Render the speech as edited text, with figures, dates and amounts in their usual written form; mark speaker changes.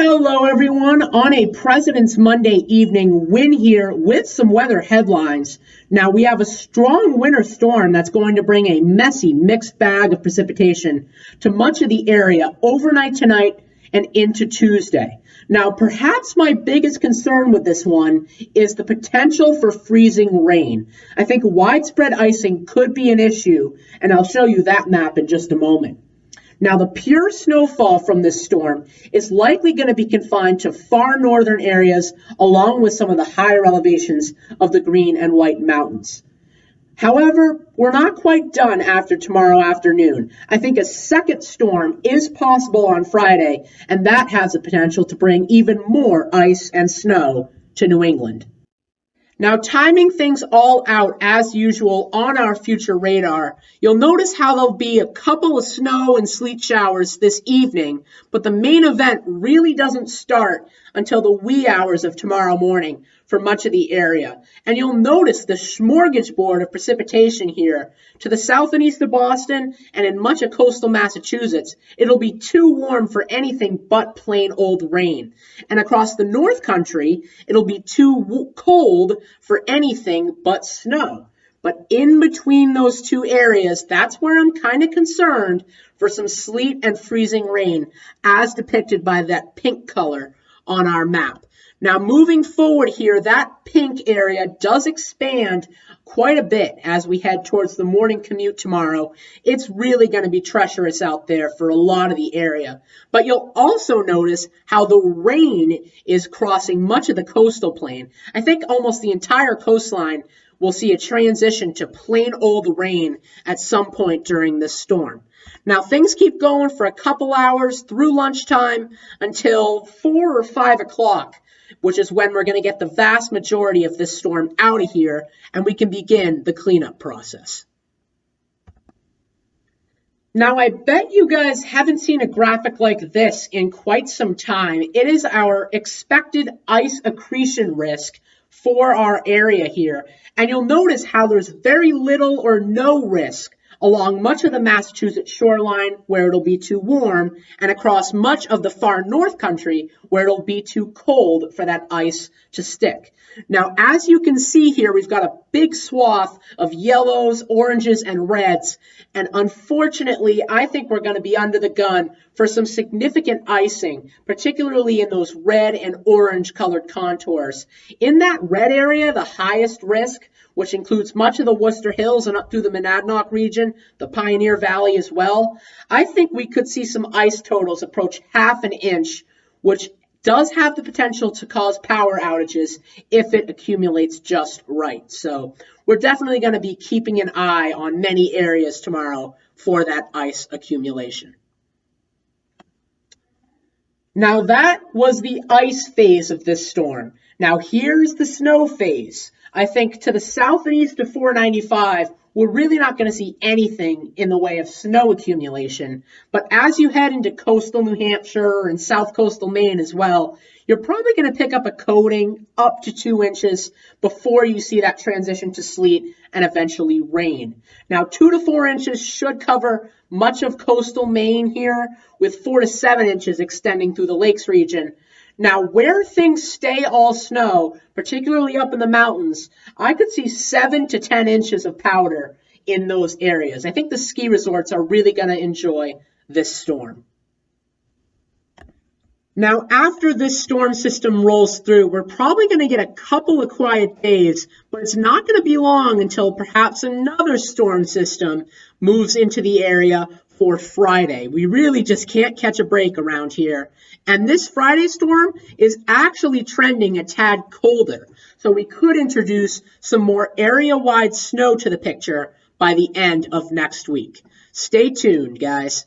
Speaker 1: Hello, everyone. On a President's Monday evening, Win here with some weather headlines. Now, we have a strong winter storm that's going to bring a messy, mixed bag of precipitation to much of the area overnight tonight and into Tuesday. Now, perhaps my biggest concern with this one is the potential for freezing rain. I think widespread icing could be an issue, and I'll show you that map in just a moment. Now, the pure snowfall from this storm is likely going to be confined to far northern areas along with some of the higher elevations of the Green and White Mountains. However, we're not quite done after tomorrow afternoon. I think a second storm is possible on Friday, and that has the potential to bring even more ice and snow to New England. Now, timing things all out as usual on our future radar, you'll notice how there'll be a couple of snow and sleet showers this evening, but the main event really doesn't start until the wee hours of tomorrow morning for much of the area. And you'll notice the smorgasbord of precipitation here. To the south and east of Boston and in much of coastal Massachusetts, it'll be too warm for anything but plain old rain. And across the North Country, it'll be too cold for anything but snow. But in between those two areas, that's where I'm kind of concerned for some sleet and freezing rain, as depicted by that pink color on our map. Now, moving forward here, that pink area does expand quite a bit as we head towards the morning commute tomorrow. It's really going to be treacherous out there for a lot of the area. But you'll also notice how the rain is crossing much of the coastal plain. I think almost the entire coastline will see a transition to plain old rain at some point during this storm. Now, things keep going for a couple hours through lunchtime until 4 or 5 o'clock, which is when we're going to get the vast majority of this storm out of here, and we can begin the cleanup process. Now, I bet you guys haven't seen a graphic like this in quite some time. It is our expected ice accretion risk for our area here. And you'll notice how there's very little or no risk along much of the Massachusetts shoreline where it'll be too warm, and across much of the far north country where it'll be too cold for that ice to stick. Now, as you can see here, we've got a big swath of yellows, oranges, and reds, and unfortunately, I think we're going to be under the gun for some significant icing, particularly in those red and orange colored contours. In that red area, the highest risk, which includes much of the Worcester Hills and up through the Monadnock region, the Pioneer Valley as well, I think we could see some ice totals approach half an inch, which does have the potential to cause power outages if it accumulates just right. So we're definitely going to be keeping an eye on many areas tomorrow for that ice accumulation. Now, that was the ice phase of this storm. Now, here's the snow phase. I think to the south and east of 495, we're really not going to see anything in the way of snow accumulation. But as you head into coastal New Hampshire and south coastal Maine as well, you're probably going to pick up a coating up to 2 inches before you see that transition to sleet and eventually rain. Now, 2 to 4 inches should cover much of coastal Maine here, with 4 to 7 inches extending through the lakes region. Now, where things stay all snow, particularly up in the mountains, I could see 7 to 10 inches of powder in those areas. I think the ski resorts are really going to enjoy this storm. Now, after this storm system rolls through, we're probably going to get a couple of quiet days, but it's not going to be long until perhaps another storm system moves into the area for Friday. We really just can't catch a break around here. And this Friday storm is actually trending a tad colder. So we could introduce some more area-wide snow to the picture by the end of next week. Stay tuned, guys.